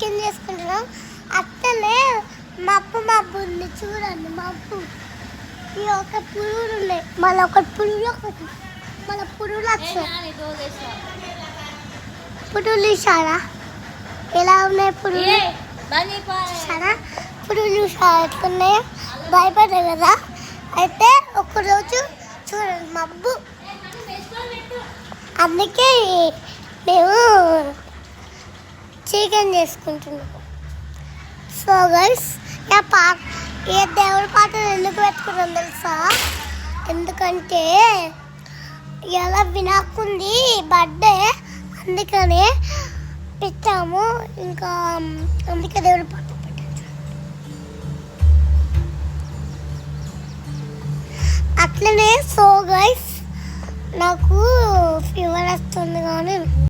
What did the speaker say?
Chicken చేసుకుంటున్నాం. అట్లనే మబ్బు ఉంది చూడండి. మబ్బు ఈ ఒక పురుగులు ఉన్నాయి, మళ్ళీ ఒకటి పురుగులు వచ్చాయి. పురుగులు ఇచ్చారా? ఎలా ఉన్నాయి పురుగులు? పురుగులు చూసారా ఎట్లున్నాయో? భయపడ్డా కదా. అయితే ఒకరోజు చూడండి మబ్బు, అందుకే మేము చికెన్ చేసుకుంటున్నాం. సో గైస్ ఏ దేవుడి పాటలు ఎందుకు పెట్టుకున్నాం తెలుసా? ఎందుకంటే ఇలా వినాకుంది బర్త్డే, అందుకనే పెట్టాము. ఇంకా అందుకే దేవుడి పాట పెట్టాము. అట్లనే సో గైస్ నాకు ఫీవర్ వస్తుంది కానీ